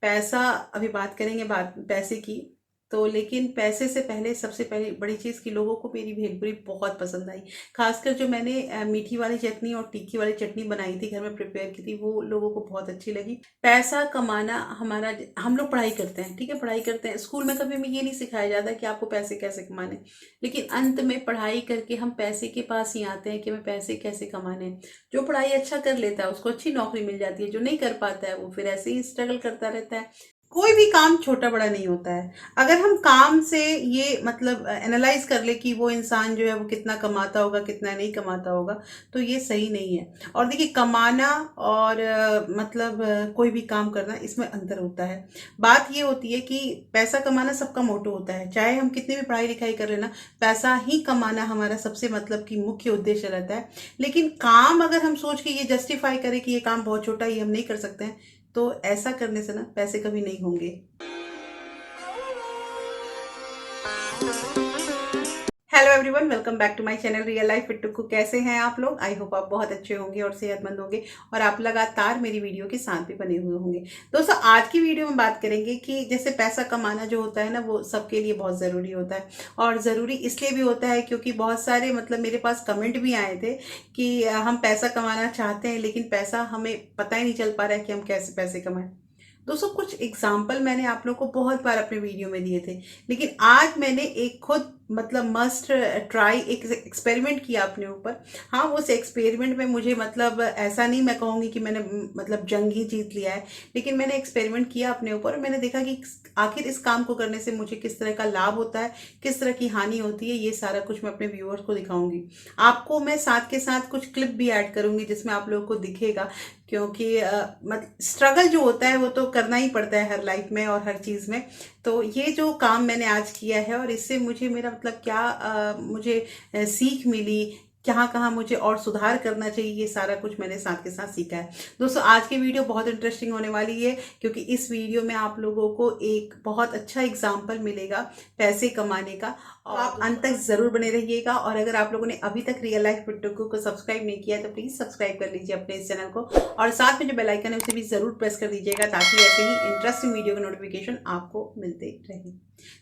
पैसा अभी बात करेंगे बात पैसे की। तो लेकिन पैसे से पहले सबसे पहले बड़ी चीज़ कि लोगों को मेरी भेलपुरी बहुत पसंद आई। खासकर जो मैंने मीठी वाली चटनी और तीखी वाली चटनी बनाई थी, घर में प्रिपेयर की थी, वो लोगों को बहुत अच्छी लगी। पैसा कमाना हमारा, हम लोग पढ़ाई करते हैं, ठीक है, पढ़ाई करते हैं, स्कूल में कभी हमें ये नहीं सिखाया जाता कि आपको पैसे कैसे कमाने। लेकिन अंत में पढ़ाई करके हम पैसे के पास ही आते हैं कि हमें पैसे कैसे कमाने हैं। जो पढ़ाई अच्छा कर लेता है उसको अच्छी नौकरी मिल जाती है, जो नहीं कर पाता है वो फिर ऐसे ही स्ट्रगल करता रहता है। कोई भी काम छोटा बड़ा नहीं होता है। अगर हम काम से ये मतलब एनालाइज कर ले कि वो इंसान जो है वो कितना कमाता होगा कितना नहीं कमाता होगा, तो ये सही नहीं है। और देखिए, कमाना और मतलब कोई भी काम करना, इसमें अंतर होता है। बात ये होती है कि पैसा कमाना सबका मोटो होता है, चाहे हम कितनी भी पढ़ाई लिखाई कर लेना, पैसा ही कमाना हमारा सबसे मतलब कि मुख्य उद्देश्य रहता है। लेकिन काम अगर हम सोच के ये जस्टिफाई करें कि ये काम बहुत छोटा है, ये हम नहीं कर सकते हैं, तो ऐसा करने से ना पैसे कभी नहीं होंगे। Hello everyone, welcome back to my channel real life with Tukku. कैसे हैं आप लोग? आई होप आप बहुत अच्छे होंगे और सेहतमंद होंगे, और आप लगातार मेरी वीडियो के साथ भी बने हुए होंगे। दोस्तों, आज की वीडियो में बात करेंगे कि जैसे पैसा कमाना जो होता है ना, वो सबके लिए बहुत ज़रूरी होता है। और ज़रूरी इसलिए भी होता है क्योंकि बहुत सारे मतलब मेरे पास कमेंट भी आए थे कि हम पैसा कमाना चाहते हैं लेकिन पैसा हमें पता ही नहीं चल पा रहा है कि हम कैसे पैसे कमाएं। दोस्तों, कुछ एग्जाम्पल मैंने आप लोगों को बहुत बार अपने वीडियो में दिए थे, लेकिन आज मैंने एक खुद मतलब मस्ट ट्राई एक एक्सपेरिमेंट किया अपने ऊपर। हाँ, उस एक्सपेरिमेंट में मुझे मतलब ऐसा नहीं मैं कहूँगी कि मैंने मतलब जंग ही जीत लिया है, लेकिन मैंने एक्सपेरिमेंट किया अपने ऊपर और मैंने देखा कि आखिर इस काम को करने से मुझे किस तरह का लाभ होता है, किस तरह की हानि होती है। ये सारा कुछ मैं अपने व्यूअर्स को दिखाऊंगी। आपको मैं साथ के साथ कुछ क्लिप भी ऐड करूंगी जिसमें आप लोगों को दिखेगा, क्योंकि मतलब स्ट्रगल जो होता है वो तो करना ही पड़ता है हर लाइफ में और हर चीज़ में। तो ये जो काम मैंने आज किया है और इससे मुझे मेरा मतलब क्या मुझे सीख मिली, कहाँ कहाँ मुझे और सुधार करना चाहिए, ये सारा कुछ मैंने साथ के साथ सीखा है। दोस्तों, आज की वीडियो बहुत इंटरेस्टिंग होने वाली है, क्योंकि इस वीडियो में आप लोगों को एक बहुत अच्छा एग्जाम्पल मिलेगा पैसे कमाने का। और आप अंत तक जरूर बने रहिएगा। और अगर आप लोगों ने अभी तक रियल लाइफ विद टुक्कू को सब्सक्राइब नहीं किया है तो प्लीज सब्सक्राइब कर लीजिए अपने इस चैनल को, और साथ में जो बेल आइकन है उसे भी जरूर प्रेस कर दीजिएगा, ताकि ऐसे ही इंटरेस्टिंग वीडियो का नोटिफिकेशन आपको मिलते रहे।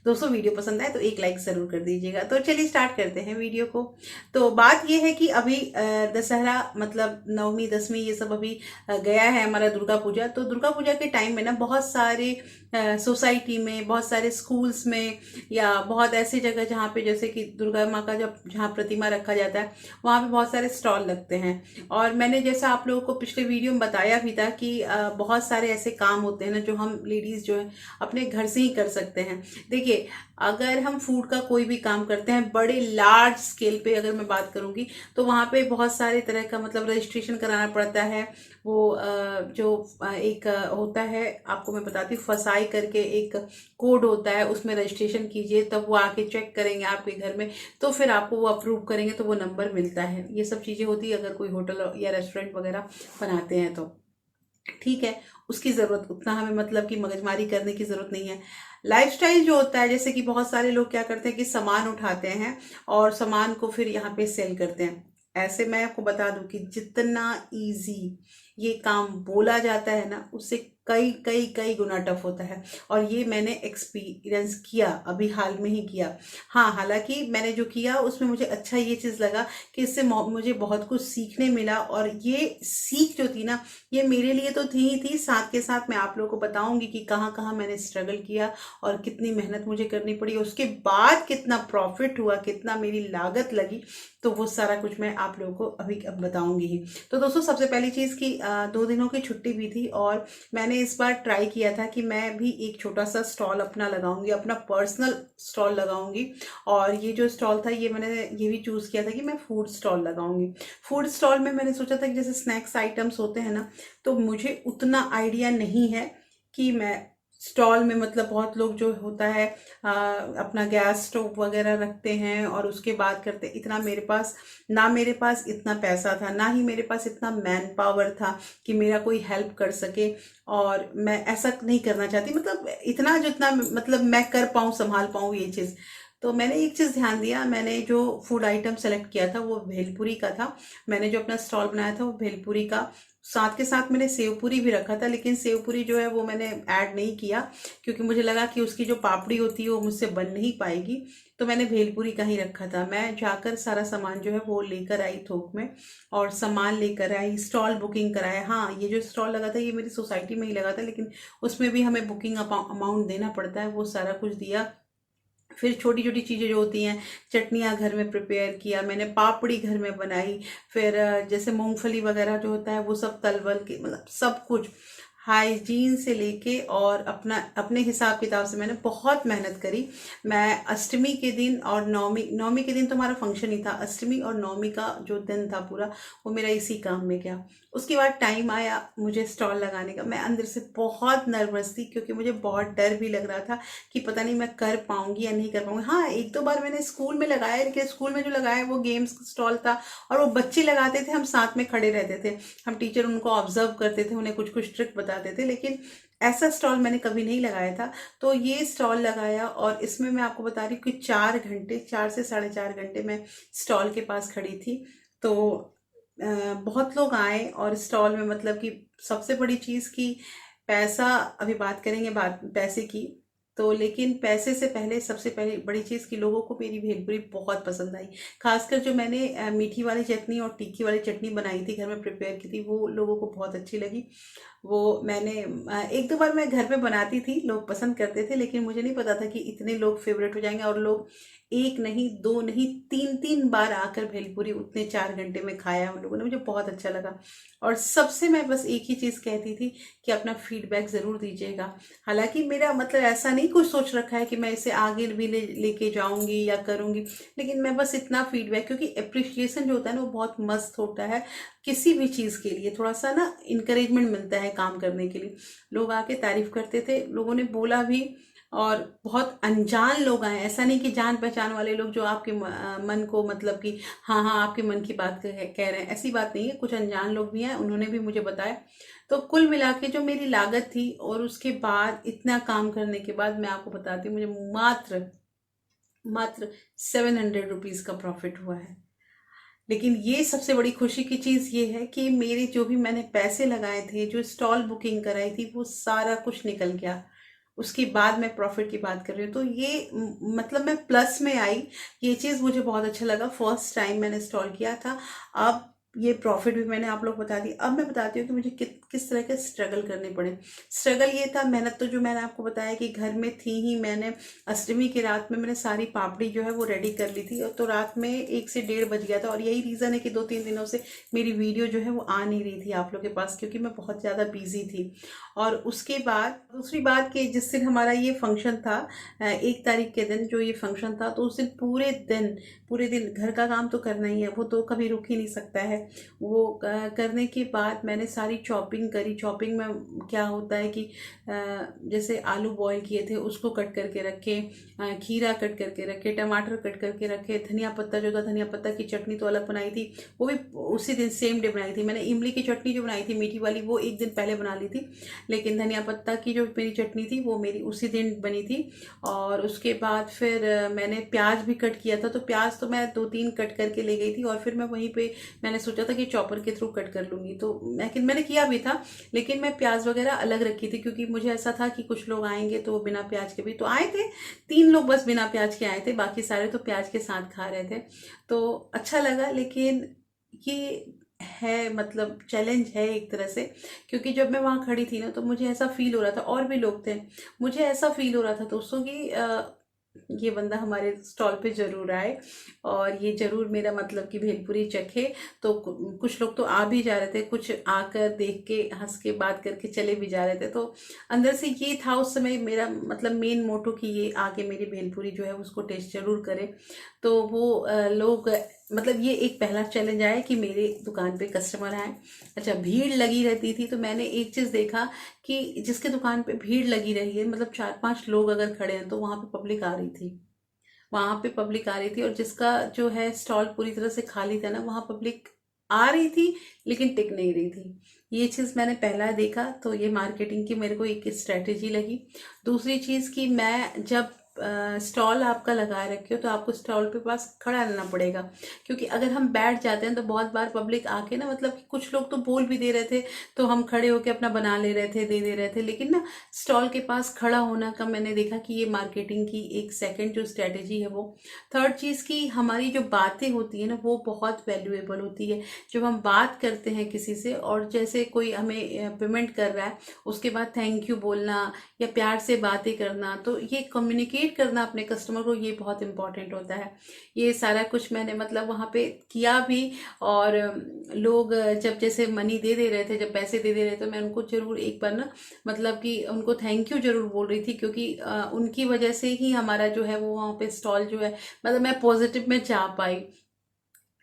दोस्तों, वीडियो पसंद आए तो एक लाइक जरूर कर दीजिएगा। तो चलिए स्टार्ट करते हैं वीडियो को। तो बात यह है कि अभी दशहरा मतलब नवमी दसवीं ये सब अभी गया है हमारा दुर्गा पूजा। तो दुर्गा पूजा के टाइम में ना बहुत सारे सोसाइटी में, बहुत सारे स्कूल्स में, या बहुत ऐसी जगह जहाँ पे जैसे कि दुर्गा माँ का जब जहाँ प्रतिमा रखा जाता है वहाँ पे बहुत सारे स्टॉल लगते हैं। और मैंने जैसा आप लोगों को पिछले वीडियो में बताया भी था कि बहुत सारे ऐसे काम होते हैं ना जो हम लेडीज जो है अपने घर से ही कर सकते हैं। देखिए, अगर हम फूड का कोई भी काम करते हैं बड़े लार्ज स्केल पे, अगर मैं बात करूंगी तो वहाँ पे बहुत सारे तरह का मतलब रजिस्ट्रेशन कराना पड़ता है। वो जो एक होता है, आपको मैं बताती हूँ, फसाई करके एक कोड होता है, उसमें रजिस्ट्रेशन कीजिए, तब वो आके चेक करेंगे आपके घर में, तो फिर आपको वो अप्रूव करेंगे तो वो नंबर मिलता है। ये सब चीज़ें होती है अगर कोई होटल या रेस्टोरेंट वगैरह बनाते हैं तो। ठीक है, उसकी ज़रूरत उतना हमें मतलब कि मगजमारी करने की ज़रूरत नहीं है। लाइफस्टाइल जो होता है, जैसे कि बहुत सारे लोग क्या करते हैं कि सामान उठाते हैं और सामान को फिर यहाँ पे सेल करते हैं। ऐसे मैं आपको बता दूं कि जितना इजी ये काम बोला जाता है ना, उससे कई कई कई गुना टफ होता है। और ये मैंने एक्सपीरियंस किया, अभी हाल में ही किया। हाँ, हालांकि मैंने जो किया उसमें मुझे अच्छा ये चीज़ लगा कि इससे मुझे बहुत कुछ सीखने मिला। और ये सीख जो थी ना, ये मेरे लिए तो थी ही थी, साथ के साथ मैं आप लोगों को बताऊंगी कि कहाँ कहाँ मैंने स्ट्रगल किया और कितनी मेहनत मुझे करनी पड़ी, उसके बाद कितना प्रॉफिट हुआ, कितना मेरी लागत लगी। तो वो सारा कुछ मैं आप लोगों को अभी अब बताऊंगी ही। तो दोस्तों, सबसे पहली चीज़ कि 2 दिनों की छुट्टी भी थी और मैंने इस बार ट्राई किया था कि मैं भी एक छोटा सा स्टॉल अपना लगाऊंगी, अपना पर्सनल स्टॉल लगाऊंगी। और ये जो स्टॉल था, ये मैंने ये भी चूज़ किया था कि मैं फूड स्टॉल लगाऊंगी। फूड स्टॉल में मैंने सोचा था कि जैसे स्नैक्स आइटम्स होते हैं ना, तो मुझे उतना आइडिया नहीं है कि मैं स्टॉल में मतलब बहुत लोग जो होता है अपना गैस स्टोव वगैरह रखते हैं और उसके बाद करते, इतना मेरे पास ना, मेरे पास इतना पैसा था, ना ही मेरे पास इतना मैन पावर था कि मेरा कोई हेल्प कर सके। और मैं ऐसा नहीं करना चाहती, मतलब इतना जितना मतलब मैं कर पाऊँ, संभाल पाऊँ ये चीज़। तो मैंने एक चीज़ ध्यान दिया, मैंने जो फूड आइटम सेलेक्ट किया था वो भेलपुरी का था। मैंने जो अपना स्टॉल बनाया था वो भेलपुरी का साथ के साथ मैंने सेव पूरी भी रखा था, लेकिन सेव पूरी जो है वो मैंने ऐड नहीं किया, क्योंकि मुझे लगा कि उसकी जो पापड़ी होती है वो मुझसे बन नहीं पाएगी। तो मैंने भेलपूरी का ही रखा था। मैं जाकर सारा सामान जो है वो लेकर आई थोक में, और सामान लेकर आई, स्टॉल बुकिंग कराया। हाँ, ये जो स्टॉल लगा था ये मेरी सोसाइटी में ही लगा था, लेकिन उसमें भी हमें बुकिंग अमाउंट देना पड़ता है, वो सारा कुछ दिया। फिर छोटी छोटी चीज़ें जो होती हैं, चटनियाँ घर में प्रिपेयर किया मैंने, पापड़ी घर में बनाई। फिर जैसे मूंगफली वगैरह जो होता है वो सब तल वल के, मतलब सब कुछ हाइजीन से लेके और अपना अपने हिसाब किताब से मैंने बहुत मेहनत करी। मैं अष्टमी के दिन और नवमी नवमी के दिन तो हमारा फंक्शन ही था, अष्टमी और नवमी का जो दिन था पूरा, वो मेरा इसी काम में गया। उसके बाद टाइम आया मुझे स्टॉल लगाने का। मैं अंदर से बहुत नर्वस थी, क्योंकि मुझे बहुत डर भी लग रहा था कि पता नहीं मैं कर पाऊंगी या नहीं कर पाऊंगी। हाँ, एक दो बार मैंने स्कूल में लगाया, लेकिन स्कूल में जो लगाया वो गेम्स स्टॉल था, और वो बच्चे लगाते थे, हम साथ में खड़े रहते थे, हम टीचर उनको ऑब्जर्व करते थे, उन्हें कुछ कुछ ट्रिक बताते थे, लेकिन ऐसा स्टॉल मैंने कभी नहीं लगाया था। तो ये स्टॉल लगाया, और इसमें मैं आपको बता रही हूँ कि 4 घंटे, 4 से 4.5 घंटे मैं स्टॉल के पास खड़ी थी। तो बहुत लोग आए, और स्टॉल में मतलब कि सबसे बड़ी चीज़ की पैसा, अभी बात करेंगे बात पैसे की। तो लेकिन पैसे से पहले सबसे पहले बड़ी चीज़ की लोगों को मेरी भेलपुरी बहुत पसंद आई। खासकर जो मैंने मीठी वाली चटनी और तीखी वाली चटनी बनाई थी, घर में प्रिपेयर की थी, वो लोगों को बहुत अच्छी लगी। वो मैंने एक दो बार मैं घर पे बनाती थी, लोग पसंद करते थे, लेकिन मुझे नहीं पता था कि इतने लोग फेवरेट हो जाएंगे, और लोग एक नहीं, दो नहीं, तीन तीन बार आकर भेलपूरी उतने 4 घंटे में खाया उन लोगों ने। मुझे बहुत अच्छा लगा। और सबसे मैं बस एक ही चीज़ कहती थी कि अपना फीडबैक ज़रूर दीजिएगा। हालांकि मेरा मतलब ऐसा नहीं कुछ सोच रखा है कि मैं इसे आगे भी लेके जाऊंगी या करूंगी, लेकिन मैं बस इतना फीडबैक, क्योंकि अप्रिशिएशन जो होता है ना वो बहुत मस्त होता है। किसी भी चीज़ के लिए थोड़ा सा ना इंकरेजमेंट मिलता है काम करने के लिए। लोग आके तारीफ करते थे, लोगों ने बोला भी, और बहुत अनजान लोग आए, ऐसा नहीं कि जान पहचान वाले लोग जो आपके मन को, मतलब कि हाँ हाँ आपके मन की बात कह रहे हैं, ऐसी बात नहीं है। कुछ अनजान लोग भी हैं, उन्होंने भी मुझे बताया। तो कुल मिला के जो मेरी लागत थी, और उसके बाद इतना काम करने के बाद, मैं आपको बताती हूँ, मुझे मात्र मात्र 700 रुपीज़ का प्रॉफिट हुआ है। लेकिन ये सबसे बड़ी खुशी की चीज़ ये है कि मेरे जो भी मैंने पैसे लगाए थे, जो स्टॉल बुकिंग कराई थी, वो सारा कुछ निकल गया। उसके बाद मैं प्रॉफिट की बात कर रही हूँ, तो ये मतलब मैं प्लस में आई। ये चीज़ मुझे बहुत अच्छा लगा। फर्स्ट टाइम मैंने स्टॉल किया था। अब ये प्रॉफिट भी मैंने आप लोग बता दी। अब मैं बताती हूँ कि मुझे किस तरह के स्ट्रगल करने पड़े। स्ट्रगल ये था, मेहनत तो जो मैंने आपको बताया कि घर में थी ही। मैंने अष्टमी की रात में मैंने सारी पापड़ी जो है वो रेडी कर ली थी, और तो रात में 1 से 1:30 बज गया था, और यही रीज़न है कि 2-3 दिनों से मेरी वीडियो जो है वो आ नहीं रही थी आप लोग के पास, क्योंकि मैं बहुत ज़्यादा बिजी थी। और उसके बाद दूसरी बात कि जिस दिन हमारा ये फंक्शन था, 1 तारीख के दिन जो ये फंक्शन था, तो उस दिन पूरे दिन घर का काम तो करना ही है, वो तो कभी रुक ही नहीं सकता है। वो करने के बाद मैंने सारी चॉपिंग करी। चॉपिंग में क्या होता है कि जैसे आलू बॉईल किए थे उसको कट करके रखे, खीरा कट करके रखे, टमाटर कट करके रखे, धनिया पत्ता जो था, धनिया पत्ता की चटनी तो अलग बनाई थी, वो भी उसी दिन सेम डे बनाई थी। मैंने इमली की चटनी जो बनाई थी मीठी वाली, वो एक दिन पहले बना ली थी, लेकिन धनिया पत्ता की जो मेरी चटनी थी वो मेरी उसी दिन बनी थी। और उसके बाद फिर मैंने प्याज भी कट किया था, तो प्याज तो मैं 2-3 कट करके ले गई थी, और फिर मैं वहीं पे मैंने सोचा था कि चॉपर के थ्रू कट कर लूँगी, तो लेकिन मैंने किया भी था, लेकिन मैं प्याज वगैरह अलग रखी थी, क्योंकि मुझे ऐसा था कि कुछ लोग आएंगे तो वो बिना प्याज के भी तो आए थे। 3 लोग बस बिना प्याज के आए थे, बाकी सारे तो प्याज के साथ खा रहे थे। तो अच्छा लगा, लेकिन ये है मतलब चैलेंज है एक तरह से, क्योंकि जब मैं वहाँ खड़ी थी ना, तो मुझे ऐसा फील हो रहा था, और भी लोग थे, मुझे ऐसा फील हो रहा था दोस्तों कि ये बंदा हमारे स्टॉल पे जरूर आए, और ये जरूर मेरा मतलब कि भेलपुरी चखे। तो कुछ लोग तो आ भी जा रहे थे, कुछ आकर देख के हंस के बात करके चले भी जा रहे थे। तो अंदर से ये था उस समय मेरा मतलब मेन मोटो कि ये आके मेरी भेलपुरी जो है उसको टेस्ट जरूर करे। तो वो लोग, मतलब ये एक पहला चैलेंज आया कि मेरे दुकान पे कस्टमर आए। अच्छा, भीड़ लगी रहती थी, तो मैंने एक चीज़ देखा कि जिसके दुकान पे भीड़ लगी रही है, मतलब 4-5 लोग अगर खड़े हैं, तो वहाँ पे पब्लिक आ रही थी। वहां पे पब्लिक आ रही थी, और जिसका जो है स्टॉल पूरी तरह से खाली था ना, वहां पब्लिक आ रही थी लेकिन टिक नहीं रही थी। ये चीज़ मैंने पहला देखा, तो ये मार्केटिंग की मेरे को एक स्ट्रेटेजी लगी। दूसरी चीज़ कि मैं जब स्टॉल आपका लगाए रखे हो तो आपको स्टॉल पे पास खड़ा रहना पड़ेगा, क्योंकि अगर हम बैठ जाते हैं तो बहुत बार पब्लिक आके ना, मतलब कि कुछ लोग तो बोल भी दे रहे थे तो हम खड़े होके अपना बना ले रहे थे, दे दे रहे थे, लेकिन ना स्टॉल के पास खड़ा होना का मैंने देखा कि ये मार्केटिंग की एक सेकंड जो स्ट्रेटेजी है वो। थर्ड चीज़ की हमारी जो बातें होती है ना वो बहुत वैल्यूएबल होती है। जब हम बात करते हैं किसी से और जैसे कोई हमें पेमेंट कर रहा है, उसके बाद थैंक यू बोलना या प्यार से बातें करना, तो ये कम्युनिकेट करना अपने कस्टमर को, ये बहुत इंपॉर्टेंट होता है। ये सारा कुछ मैंने मतलब वहाँ पे किया भी। और लोग जब जैसे मनी दे दे रहे थे, जब पैसे दे दे रहे थे, मैं उनको जरूर एक बार ना मतलब कि उनको थैंक यू जरूर बोल रही थी, क्योंकि उनकी वजह से ही हमारा जो है वो वहाँ पे स्टॉल जो है, मतलब मैं पॉजिटिव में जा पाई।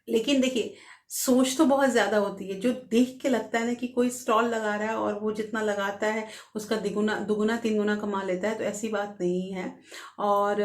लेकिन देखिए, सोच तो बहुत ज्यादा होती है। जो देख के लगता है ना कि कोई स्टॉल लगा रहा है और वो जितना लगाता है उसका दिगुना दुगुना तीन गुना कमा लेता है, तो ऐसी बात नहीं है। और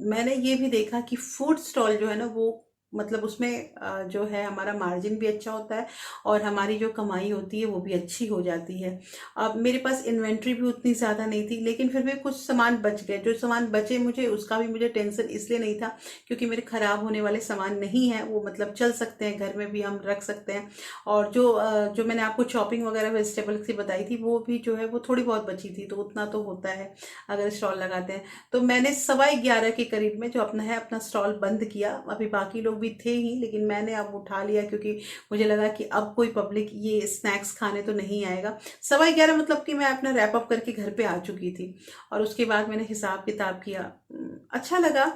मैंने ये भी देखा कि फूड स्टॉल जो है ना वो मतलब उसमें जो है हमारा मार्जिन भी अच्छा होता है और हमारी जो कमाई होती है वो भी अच्छी हो जाती है। अब मेरे पास इन्वेंट्री भी उतनी ज़्यादा नहीं थी, लेकिन फिर भी कुछ सामान बच गए। जो सामान बचे मुझे, उसका भी मुझे टेंशन इसलिए नहीं था क्योंकि मेरे खराब होने वाले सामान नहीं है, वो मतलब चल सकते हैं, घर में भी हम रख सकते हैं। और जो मैंने आपको चॉपिंग वगैरह वेजिटेबल की बताई थी वो भी जो है वो थोड़ी बहुत बची थी, तो उतना तो होता है अगर स्टॉल लगाते हैं। तो मैंने 11:15 के करीब में जो अपना है अपना स्टॉल बंद किया। अभी बाकी लोग भी थे ही, लेकिन मैंने अब उठा लिया क्योंकि मुझे लगा कि अब कोई पब्लिक ये स्नैक्स खाने तो नहीं आएगा। 11:15 मतलब कि मैं अपना रैप अप करके घर पे आ चुकी थी। और उसके बाद मैंने हिसाब किताब किया, अच्छा लगा,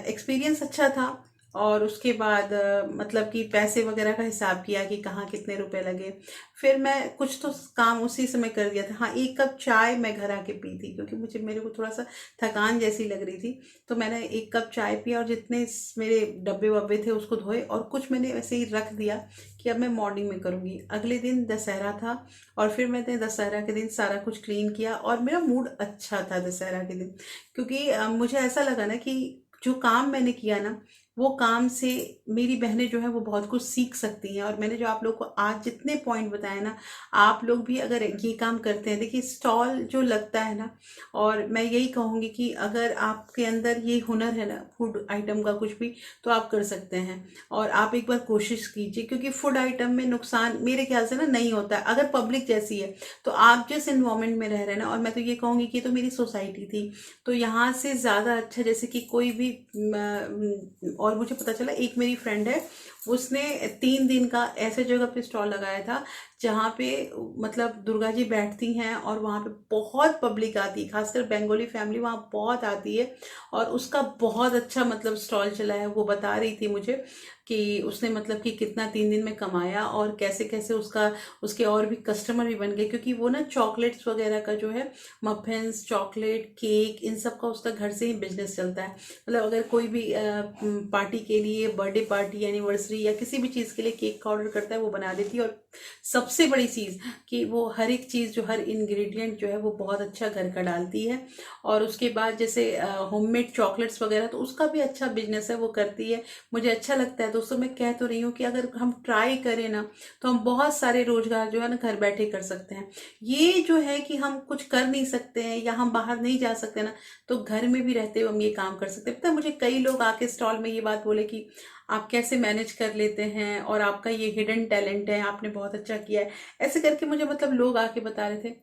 एक्सपीरियंस अच्छा था। और उसके बाद मतलब कि पैसे वगैरह का हिसाब किया कि कहाँ कितने रुपए लगे। फिर मैं कुछ तो काम उसी समय कर दिया था। हाँ, 1 कप चाय मैं घर आके पी थी क्योंकि मेरे को थोड़ा सा थकान जैसी लग रही थी। तो मैंने 1 कप चाय पिया और जितने मेरे डब्बे वब्बे थे उसको धोए और कुछ मैंने वैसे ही रख दिया कि अब मैं मॉर्निंग में करूँगी। अगले दिन दशहरा था और फिर मैंने दशहरा के दिन सारा कुछ क्लीन किया और मेरा मूड अच्छा था दशहरा के दिन, क्योंकि मुझे ऐसा लगा ना कि जो काम मैंने किया ना वो काम से मेरी बहनें जो है वो बहुत कुछ सीख सकती हैं। और मैंने जो आप लोग को आज जितने पॉइंट बताए ना, आप लोग भी अगर ये काम करते हैं, देखिए स्टॉल जो लगता है ना, और मैं यही कहूँगी कि अगर आपके अंदर ये हुनर है ना फूड आइटम का कुछ भी, तो आप कर सकते हैं। और आप एक बार कोशिश कीजिए, क्योंकि फूड आइटम में नुकसान मेरे ख्याल से ना नहीं होता है अगर पब्लिक जैसी है। तो आप जिस इन्वायरमेंट में रह रहे हैं ना, और मैं तो ये कहूँगी कि ये तो मेरी सोसाइटी थी, तो यहाँ से ज़्यादा अच्छा जैसे कि कोई भी और मुझे पता चला एक मेरी फ्रेंड है, उसने 3 दिन का ऐसे जगह पे स्टॉल लगाया था जहाँ पे मतलब दुर्गा जी बैठती हैं और वहाँ पे बहुत पब्लिक आती है, खासकर बंगाली फैमिली वहाँ बहुत आती है। और उसका बहुत अच्छा मतलब स्टॉल चला है। वो बता रही थी मुझे कि उसने मतलब कि कितना 3 दिन में कमाया और कैसे कैसे उसका उसके और भी कस्टमर भी बन गए, क्योंकि वो ना चॉकलेट्स वगैरह का जो है, मफिन्स, चॉकलेट, केक, इन सब का उसका घर से ही बिजनेस चलता है। मतलब अगर कोई भी पार्टी के लिए, बर्थडे पार्टी, एनिवर्सरी या किसी भी चीज़ के लिए केक का ऑर्डर करता है वो बना देती है। और सबसे बड़ी चीज़ कि वो हर एक चीज़ जो हर इंग्रेडिएंट जो है वो बहुत अच्छा घर का डालती है। और उसके बाद जैसे होममेड चॉकलेट्स वगैरह, तो उसका भी अच्छा बिजनेस है, वो करती है। मुझे अच्छा लगता है दोस्तों। मैं कह तो रही हूँ कि अगर हम ट्राई करें ना तो हम बहुत सारे रोजगार जो है ना घर बैठे कर सकते हैं। ये जो है कि हम कुछ कर नहीं सकते हैं या हम बाहर नहीं जा सकते ना, तो घर में भी रहते हुए हम ये काम कर सकते हैं। पता है, मुझे कई लोग आके स्टॉल में ये बात बोले कि आप कैसे मैनेज कर लेते हैं और आपका ये हिडन टैलेंट है, आपने बहुत अच्छा किया है, ऐसे करके मुझे मतलब लोग आके बता रहे थे।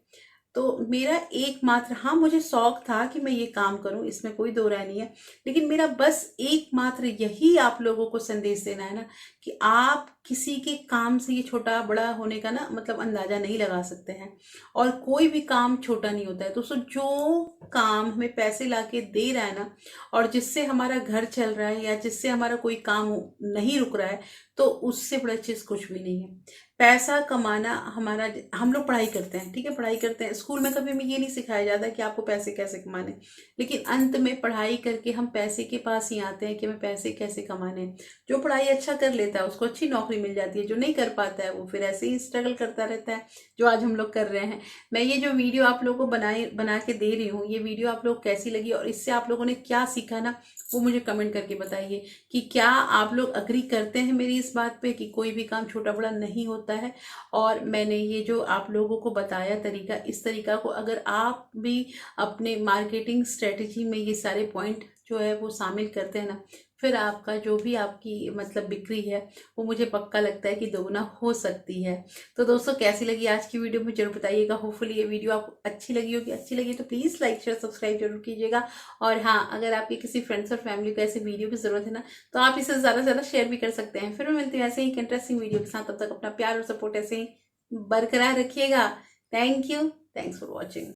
तो मेरा एकमात्र, हाँ मुझे शौक था कि मैं ये काम करूं, इसमें कोई दो राय नहीं है, लेकिन मेरा बस एकमात्र यही आप लोगों को संदेश देना है ना कि आप किसी के काम से ये छोटा बड़ा होने का ना मतलब अंदाजा नहीं लगा सकते हैं। और कोई भी काम छोटा नहीं होता है दोस्तों। जो काम हमें पैसे लाके दे रहा है ना, और जिससे हमारा घर चल रहा है या जिससे हमारा कोई काम नहीं रुक रहा है, तो उससे बड़ा चीज कुछ भी नहीं है। पैसा कमाना हमारा, हम लोग पढ़ाई करते हैं, ठीक है, पढ़ाई करते हैं, स्कूल में कभी हमें ये नहीं सिखाया जाता कि आपको पैसे कैसे कमाने, लेकिन अंत में पढ़ाई करके हम पैसे के पास ही आते हैं कि हमें पैसे कैसे कमाने हैं। जो पढ़ाई अच्छा कर लेता है उसको अच्छी नौकरी मिल जाती है, जो नहीं कर पाता है वो फिर ऐसे ही स्ट्रगल करता रहता है, जो आज हम लोग कर रहे हैं। मैं ये जो वीडियो आप लोगों को बना के दे रही हूँ, ये वीडियो आप लोग कैसी लगी और इससे आप लोगों ने क्या सीखा ना, वो मुझे कमेंट करके बताइए कि क्या आप लोग अग्री करते हैं मेरी इस बात पे कि कोई भी काम छोटा बड़ा नहीं होता। होता है। और मैंने ये जो आप लोगों को बताया तरीका, इस तरीका को अगर आप भी अपने मार्केटिंग स्ट्रेटजी में ये सारे पॉइंट जो है वो शामिल करते हैं ना, फिर आपका जो भी आपकी मतलब बिक्री है वो मुझे पक्का लगता है कि दोगुना हो सकती है। तो दोस्तों कैसी लगी आज की वीडियो मुझे जरूर बताइएगा। होपफुली ये वीडियो आपको अच्छी लगी होगी। अच्छी लगी तो प्लीज़ लाइक शेयर सब्सक्राइब जरूर कीजिएगा। और हाँ, अगर आपके किसी फ्रेंड्स और फैमिली को ऐसे वीडियो की ज़रूरत है ना, तो आप इसे ज़्यादा से ज़्यादा शेयर भी कर सकते हैं। फिर मैं मिलती हूँ ऐसे ही एक इंटरेस्टिंग वीडियो के साथ। तब तक अपना प्यार और सपोर्ट ऐसे ही बरकरार रखिएगा। Thank you. Thanks for watching.